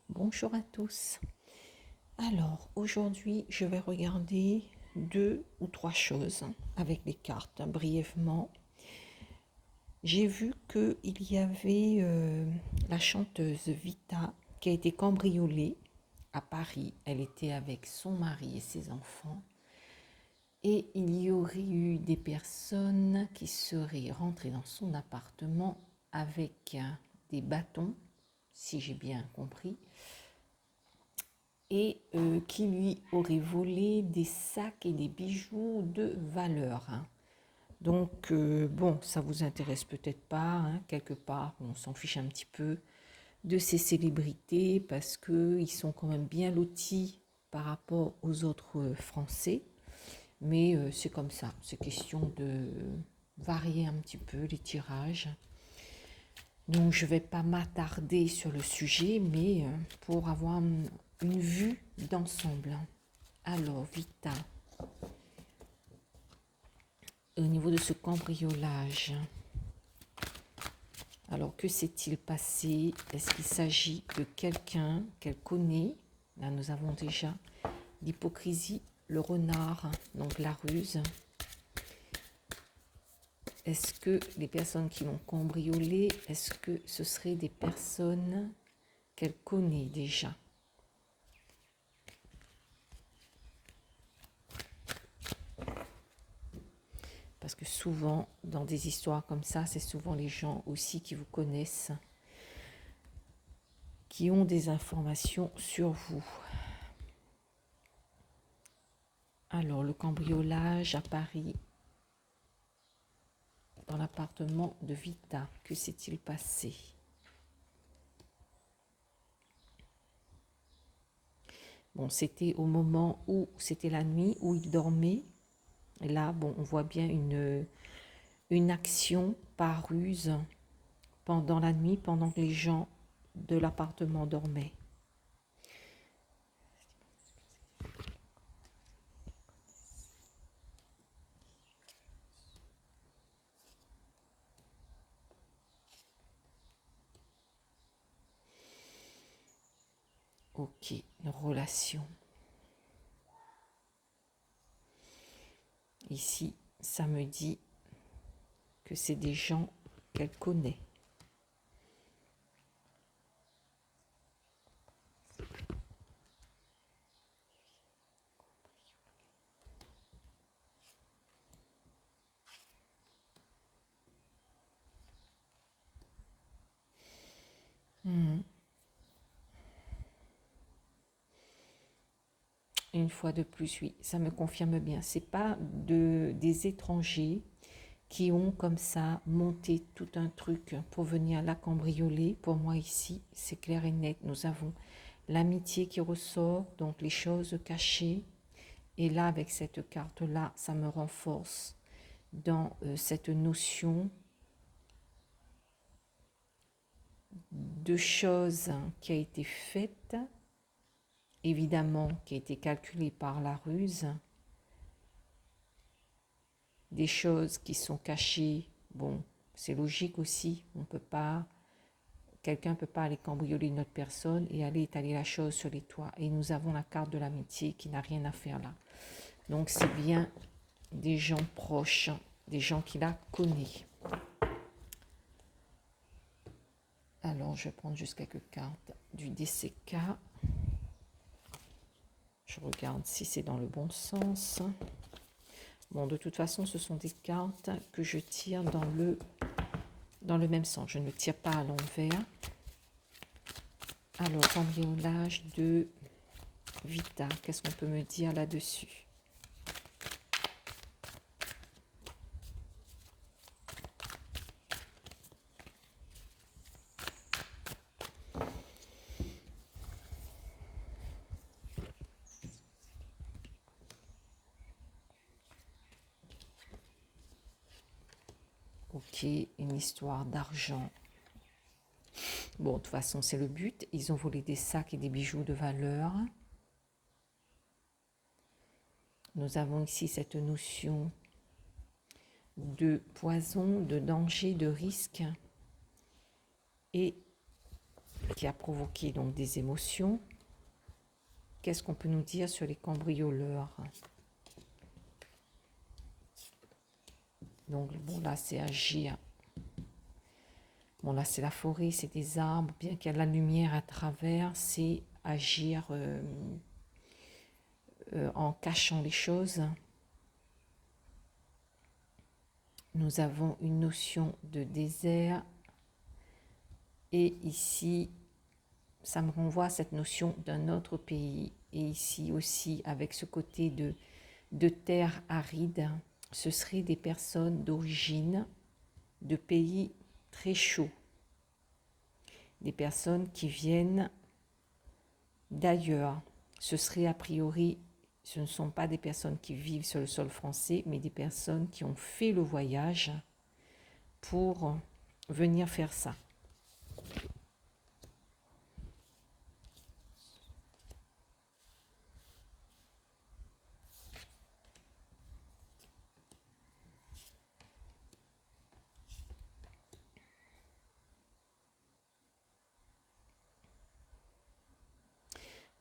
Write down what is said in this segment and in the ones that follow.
Bonjour à tous. Alors, aujourd'hui, je vais regarder 2 ou 3 choses avec les cartes, brièvement. J'ai vu qu'il y avait la chanteuse Vita qui a été cambriolée à Paris. Elle était avec son mari et ses enfants. Et il y aurait eu des personnes qui seraient rentrées dans son appartement avec des bâtons, si j'ai bien compris, et qui lui aurait volé des sacs et des bijoux de valeur. Donc, bon, ça vous intéresse peut-être pas, quelque part, on s'en fiche un petit peu de ces célébrités parce qu'ils sont quand même bien lotis par rapport aux autres Français. Mais c'est comme ça, c'est question de varier un petit peu les tirages. Donc je ne vais pas m'attarder sur le sujet, mais pour avoir une vue d'ensemble. Alors, Vita, au niveau de ce cambriolage, alors que s'est-il passé? Est-ce qu'il s'agit de quelqu'un qu'elle connaît? Là, nous avons déjà l'hypocrisie, le renard, donc la ruse. Est-ce que les personnes qui l'ont cambriolé, est-ce que ce seraient des personnes qu'elle connaît déjà? Parce que souvent, dans des histoires comme ça, c'est souvent les gens aussi qui vous connaissent, qui ont des informations sur vous. Alors, le cambriolage à Paris, dans l'appartement de Vita, que s'est-il passé? Bon, c'était au moment où, c'était la nuit, où il dormait. Et là, bon, on voit bien une action par ruse pendant la nuit, pendant que les gens de l'appartement dormaient. Ok, une relation. Ici, ça me dit que c'est des gens qu'elle connaît. Une fois de plus, oui, ça me confirme bien. C'est pas des étrangers qui ont comme ça monté tout un truc pour venir la cambrioler. Pour moi ici, c'est clair et net. Nous avons l'amitié qui ressort, donc les choses cachées. Et là, avec cette carte-là, ça me renforce dans cette notion de choses qui a été faite, évidemment, qui a été calculée par la ruse, des choses qui sont cachées. Bon, c'est logique aussi, on peut pas, quelqu'un ne peut pas aller cambrioler une autre personne et aller étaler la chose sur les toits. Et nous avons la carte de l'amitié qui n'a rien à faire là. Donc c'est bien des gens proches, des gens qui la connaissent. Alors je vais prendre juste quelques cartes du DCK. Je regarde si c'est dans le bon sens. Bon, de toute façon, ce sont des cartes que je tire dans le même sens. Je ne tire pas à l'envers. Alors, cambriolage de Vita, qu'est-ce qu'on peut me dire là-dessus? Ok, une histoire d'argent. Bon, de toute façon, c'est le but. Ils ont volé des sacs et des bijoux de valeur. Nous avons ici cette notion de poison, de danger, de risque. Et qui a provoqué donc des émotions. Qu'est-ce qu'on peut nous dire sur les cambrioleurs? Donc, bon, là, c'est agir. Bon, là, c'est la forêt, c'est des arbres. Bien qu'il y ait la lumière à travers, c'est agir en cachant les choses. Nous avons une notion de désert. Et ici, ça me renvoie à cette notion d'un autre pays. Et ici aussi, avec ce côté de terre aride, ce seraient des personnes d'origine de pays très chauds. Des personnes qui viennent d'ailleurs. Ce serait a priori, ce ne sont pas des personnes qui vivent sur le sol français, mais des personnes qui ont fait le voyage pour venir faire ça.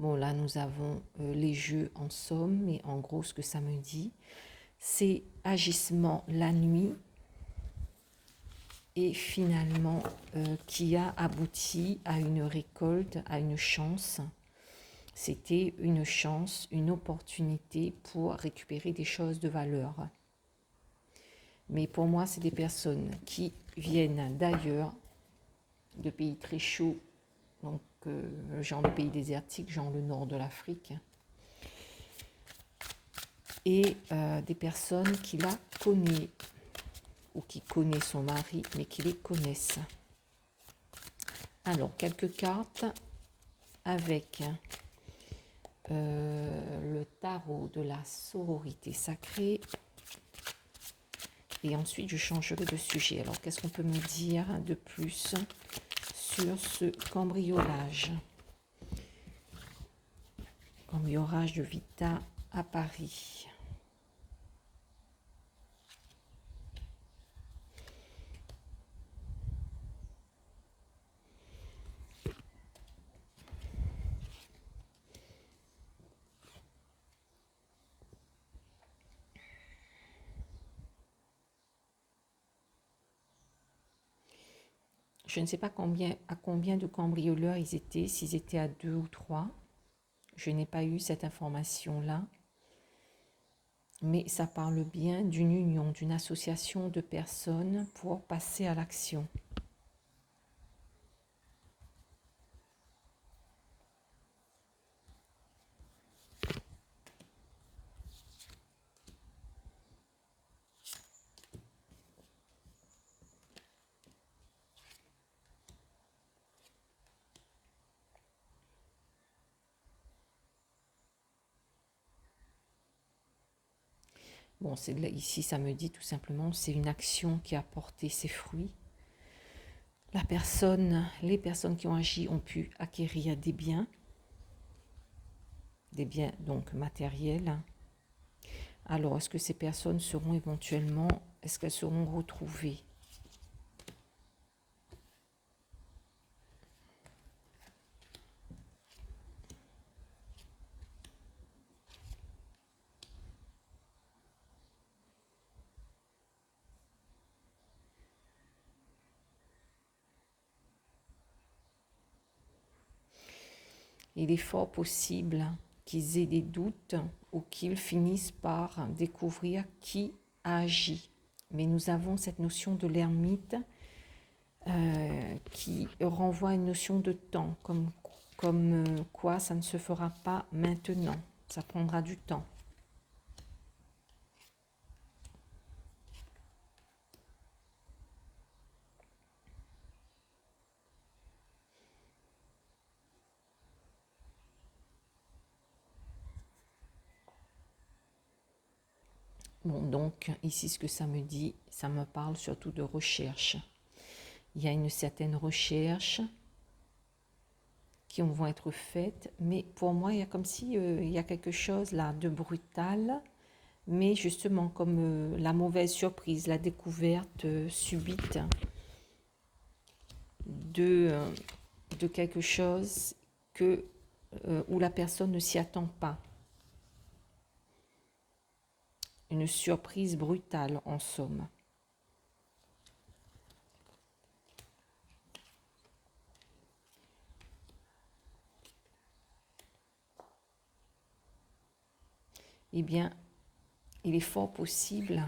Bon, là, nous avons les jeux en somme, mais en gros, ce que ça me dit, c'est agissement la nuit et finalement qui a abouti à une récolte, à une chance. C'était une chance, une opportunité pour récupérer des choses de valeur. Mais pour moi, c'est des personnes qui viennent d'ailleurs, de pays très chauds, donc genre de pays désertiques, genre le nord de l'Afrique, et des personnes qui la connaissent, ou qui connaissent son mari, mais qui les connaissent. Alors, quelques cartes avec le tarot de la sororité sacrée. Et ensuite, je changerai de sujet. Alors, qu'est-ce qu'on peut me dire de plus sur ce cambriolage? Cambriolage de Vita à Paris. Je ne sais pas à combien de cambrioleurs ils étaient, s'ils étaient à 2 ou 3. Je n'ai pas eu cette information-là. Mais ça parle bien d'une union, d'une association de personnes pour passer à l'action. Bon, ici, ça me dit tout simplement, c'est une action qui a porté ses fruits. Les personnes qui ont agi ont pu acquérir des biens donc matériels. Alors, est-ce que ces personnes seront éventuellement, est-ce qu'elles seront retrouvées? Il est fort possible qu'ils aient des doutes ou qu'ils finissent par découvrir qui a agi. Mais nous avons cette notion de l'ermite qui renvoie à une notion de temps, comme quoi ça ne se fera pas maintenant, ça prendra du temps. Bon, donc ici ce que ça me dit, ça me parle surtout de recherche. Il y a une certaine recherche qui vont être faites, mais pour moi il y a comme si il y a quelque chose là de brutal, mais justement comme la mauvaise surprise, la découverte subite de quelque chose où la personne ne s'y attend pas. Une surprise brutale, en somme. Eh bien, il est fort possible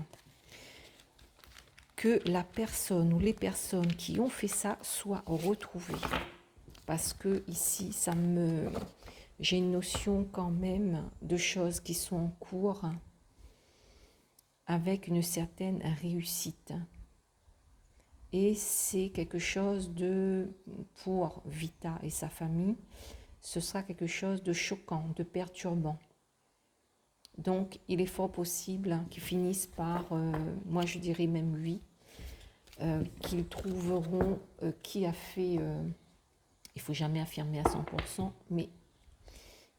que la personne ou les personnes qui ont fait ça soient retrouvées. Parce que ici, j'ai une notion quand même de choses qui sont en cours avec une certaine réussite. Et c'est quelque chose pour Vita et sa famille, ce sera quelque chose de choquant, de perturbant. Donc, il est fort possible qu'ils finissent par, moi je dirais même lui, qu'ils trouveront qui a fait, il ne faut jamais affirmer à 100%, mais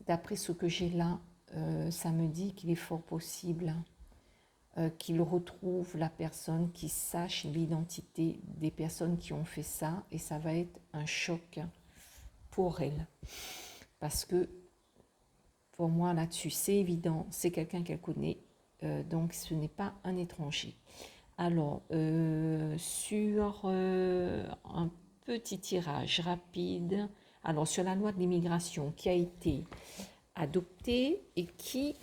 d'après ce que j'ai là, ça me dit qu'il est fort possible qu'ils retrouvent la personne, qui sache l'identité des personnes qui ont fait ça, et ça va être un choc pour elle. Parce que pour moi, là-dessus, c'est évident, c'est quelqu'un qu'elle connaît, donc ce n'est pas un étranger. Alors, sur un petit tirage rapide, alors sur la loi de l'immigration qui a été adoptée et qui,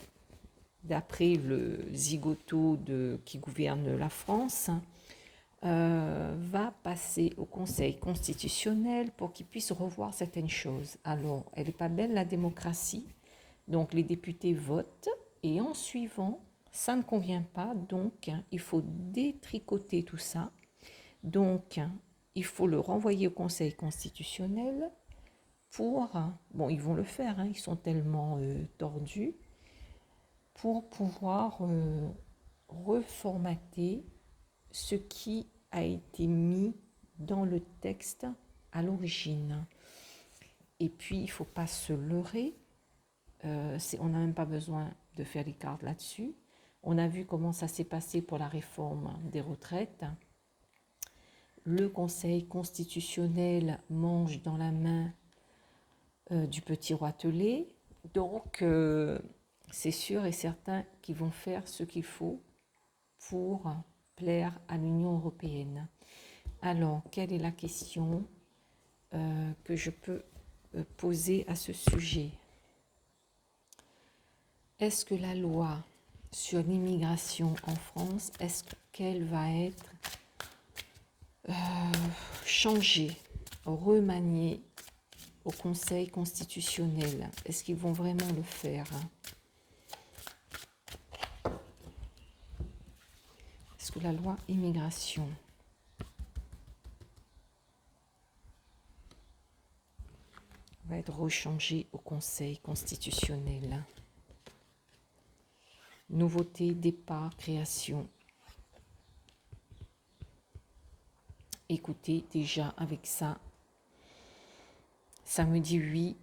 d'après le zigoto qui gouverne la France, va passer au Conseil constitutionnel pour qu'il puisse revoir certaines choses. Alors, elle n'est pas belle la démocratie. Donc les députés votent et en suivant, ça ne convient pas, donc il faut détricoter tout ça. Donc il faut le renvoyer au Conseil constitutionnel bon ils vont le faire, ils sont tellement tordus, pour pouvoir reformater ce qui a été mis dans le texte à l'origine. Et puis il ne faut pas se leurrer. On n'a même pas besoin de faire les cartes là-dessus. On a vu comment ça s'est passé pour la réforme des retraites. Le Conseil constitutionnel mange dans la main du petit roitelet. Donc, c'est sûr et certain qu'ils vont faire ce qu'il faut pour plaire à l'Union européenne. Alors, quelle est la question que je peux poser à ce sujet ? Est-ce que la loi sur l'immigration en France, est-ce qu'elle va être changée, remaniée au Conseil constitutionnel? Est-ce qu'ils vont vraiment le faire? Est-ce que la loi immigration va être rechangée au Conseil constitutionnel? Nouveauté, départ, création. Écoutez, déjà avec ça, ça me dit oui.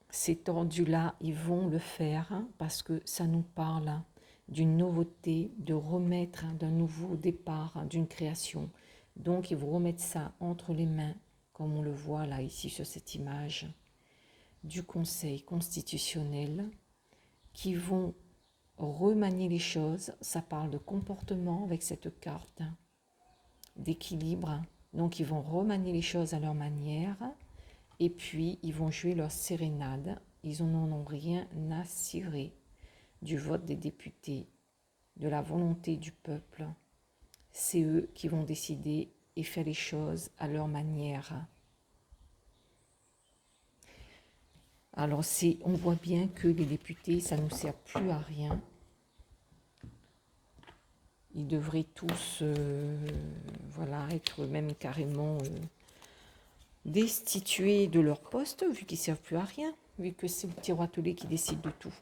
Ces tordus-là, ils vont le faire parce que ça nous parle d'une nouveauté, de remettre d'un nouveau départ, d'une création. Donc, ils vont remettre ça entre les mains, comme on le voit là, ici, sur cette image, du Conseil constitutionnel, qui vont remanier les choses. Ça parle de comportement avec cette carte d'équilibre. Donc, ils vont remanier les choses à leur manière. Et puis, ils vont jouer leur sérénade. Ils n'en ont rien à cirer du vote des députés, de la volonté du peuple. C'est eux qui vont décider et faire les choses à leur manière. Alors, on voit bien que les députés, ça ne nous sert plus à rien. Ils devraient tous être même carrément destitués de leur poste, vu qu'ils ne servent plus à rien, vu que c'est le petit roitelet qui décide de tout.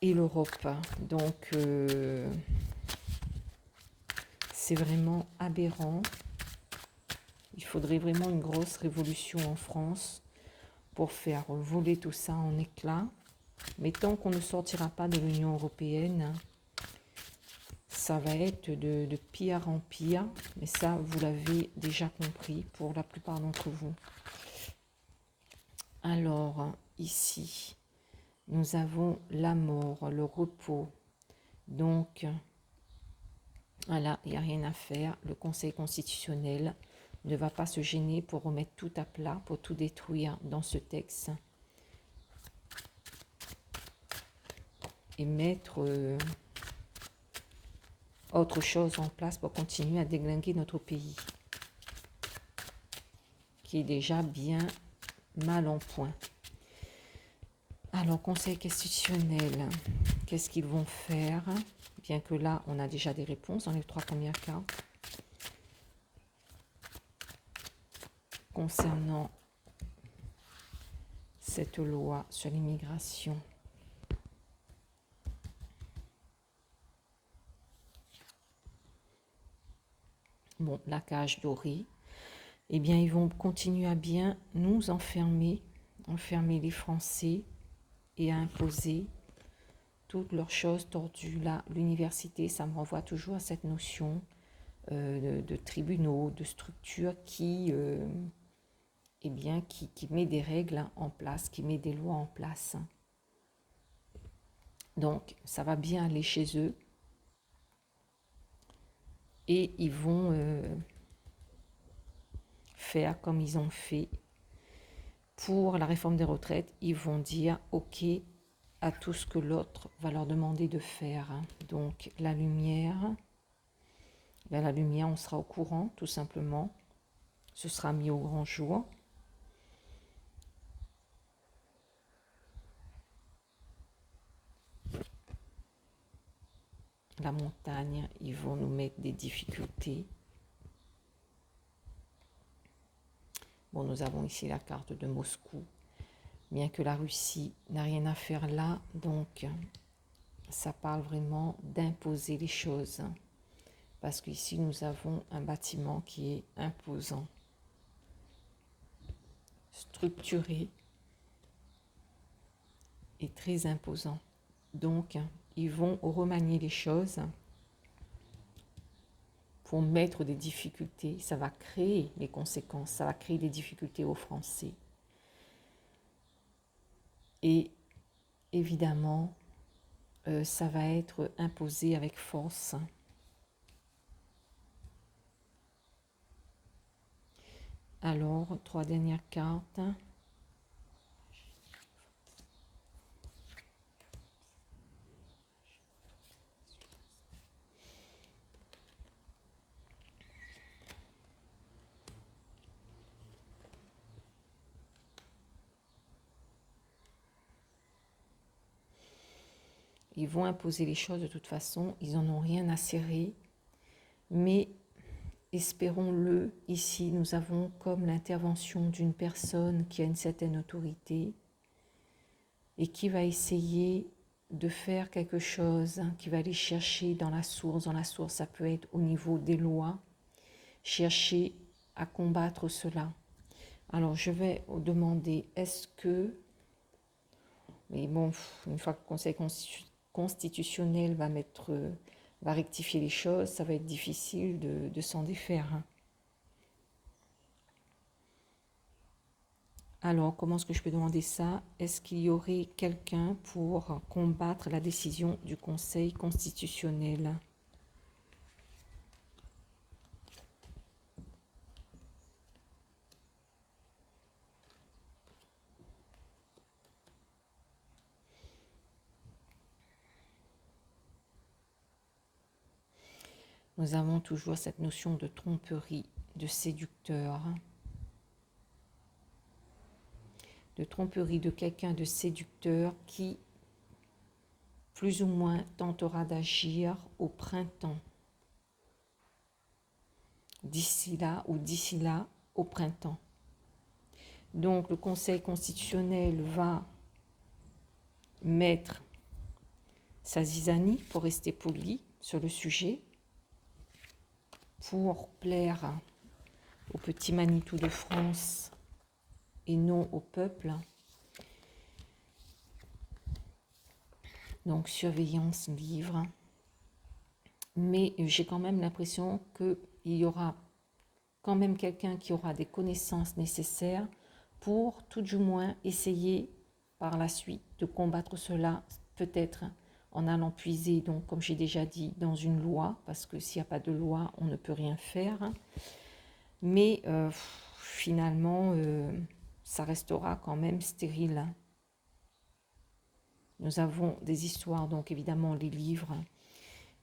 Et l'Europe, donc c'est vraiment aberrant. Il faudrait vraiment une grosse révolution en France pour faire voler tout ça en éclats. Mais tant qu'on ne sortira pas de l'Union européenne, ça va être de pire en pire, mais ça, vous l'avez déjà compris pour la plupart d'entre vous. Alors, ici, nous avons la mort, le repos. Donc, voilà, il n'y a rien à faire. Le Conseil constitutionnel ne va pas se gêner pour remettre tout à plat, pour tout détruire dans ce texte. Et mettre autre chose en place pour continuer à déglinguer notre pays, qui est déjà bien mal en point. Alors, Conseil constitutionnel, qu'est-ce qu'ils vont faire? Bien que là, on a déjà des réponses dans les 3 premières cartes. Concernant cette loi sur l'immigration. Bon, la cage dorée. Eh bien, ils vont continuer à bien nous enfermer les Français et à imposer toutes leurs choses tordues. Là, l'université, ça me renvoie toujours à cette notion de tribunaux, de structures qui met des règles en place, qui met des lois en place. Donc, ça va bien aller chez eux. Et ils vont faire comme ils ont fait pour la réforme des retraites. Ils vont dire OK à tout ce que l'autre va leur demander de faire. Donc, la lumière, on sera au courant, tout simplement. Ce sera mis au grand jour. La montagne, ils vont nous mettre des difficultés. Bon, nous avons ici la carte de Moscou, bien que la Russie n'a rien à faire là, donc ça parle vraiment d'imposer les choses. Parce qu'ici, nous avons un bâtiment qui est imposant, structuré et très imposant. Donc, ils vont remanier les choses pour mettre des difficultés. Ça va créer les conséquences, ça va créer des difficultés aux Français. Et évidemment, ça va être imposé avec force. Alors, 3 dernières cartes. Ils vont imposer les choses de toute façon, ils n'en ont rien à serrer. Mais espérons-le, ici nous avons comme l'intervention d'une personne qui a une certaine autorité et qui va essayer de faire quelque chose, qui va aller chercher dans la source. Dans la source, ça peut être au niveau des lois, chercher à combattre cela. Alors je vais demander, est-ce que... Mais bon, une fois que le Conseil constitutionnel va rectifier les choses, ça va être difficile de s'en défaire. Alors, comment est-ce que je peux demander ça? Est-ce qu'il y aurait quelqu'un pour combattre la décision du Conseil constitutionnel? Nous avons toujours cette notion de tromperie, de séducteur. De tromperie de quelqu'un de séducteur qui, plus ou moins, tentera d'agir au printemps. D'ici là au printemps. Donc le Conseil constitutionnel va mettre sa zizanie, pour rester poli, sur le sujet, pour plaire aux petits Manitou de France et non au peuple. Donc surveillance livre. mais j'ai quand même l'impression qu'il y aura quand même quelqu'un qui aura des connaissances nécessaires pour tout du moins essayer par la suite de combattre cela, peut-être en allant puiser, donc comme j'ai déjà dit, dans une loi, parce que s'il n'y a pas de loi, on ne peut rien faire. Mais finalement, ça restera quand même stérile. Nous avons des histoires, donc évidemment les livres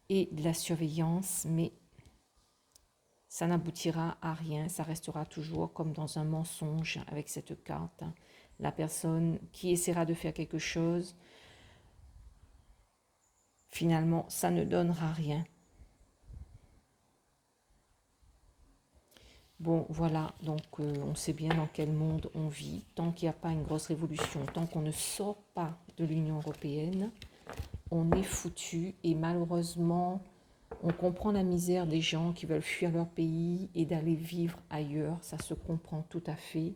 et de la surveillance, mais ça n'aboutira à rien, ça restera toujours comme dans un mensonge avec cette carte. La personne qui essaiera de faire quelque chose, finalement, ça ne donnera rien. Bon, voilà, donc on sait bien dans quel monde on vit. Tant qu'il n'y a pas une grosse révolution, tant qu'on ne sort pas de l'Union européenne, on est foutu. Et malheureusement, on comprend la misère des gens qui veulent fuir leur pays et d'aller vivre ailleurs. Ça se comprend tout à fait.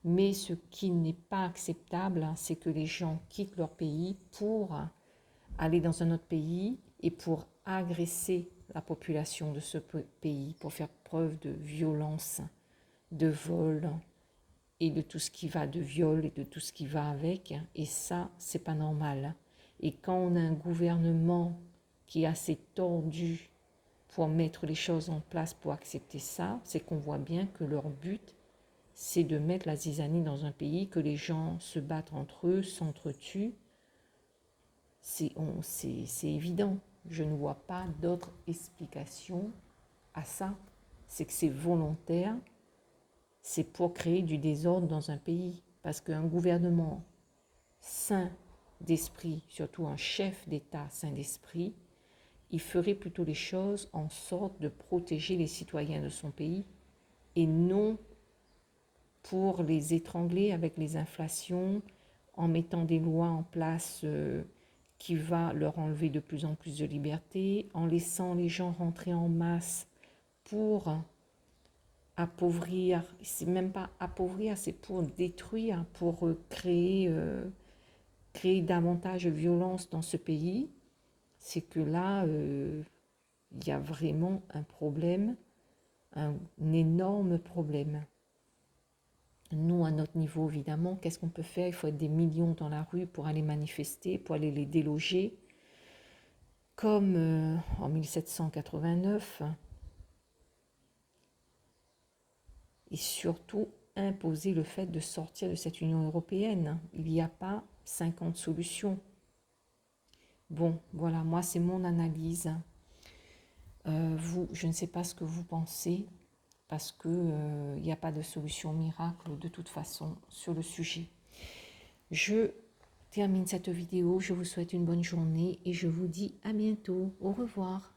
Mais ce qui n'est pas acceptable, c'est que les gens quittent leur pays pour aller dans un autre pays et pour agresser la population de ce pays, pour faire preuve de violence, de vol et de tout ce qui va, de viol et de tout ce qui va avec. Et ça, c'est pas normal. Et quand on a un gouvernement qui est assez tordu pour mettre les choses en place pour accepter ça, c'est qu'on voit bien que leur but, c'est de mettre la zizanie dans un pays, que les gens se battent entre eux, s'entretuent. C'est évident. Je ne vois pas d'autre explication à ça. C'est que c'est volontaire, c'est pour créer du désordre dans un pays. Parce qu'un gouvernement sain d'esprit, surtout un chef d'État sain d'esprit, il ferait plutôt les choses en sorte de protéger les citoyens de son pays et non pour les étrangler avec les inflations, en mettant des lois en place qui va leur enlever de plus en plus de liberté, en laissant les gens rentrer en masse pour appauvrir, c'est même pas appauvrir, c'est pour détruire, pour créer davantage de violence dans ce pays. C'est que là, il y a vraiment un problème, un énorme problème. Nous, à notre niveau, évidemment, qu'est-ce qu'on peut faire? Il faut être des millions dans la rue pour aller manifester, pour aller les déloger, comme en 1789. Et surtout, imposer le fait de sortir de cette Union européenne. Il n'y a pas 50 solutions. Bon, voilà, moi, c'est mon analyse. Vous, je ne sais pas ce que vous pensez, parce qu'il n'y a pas de solution miracle de toute façon sur le sujet. Je termine cette vidéo, je vous souhaite une bonne journée et je vous dis à bientôt. Au revoir.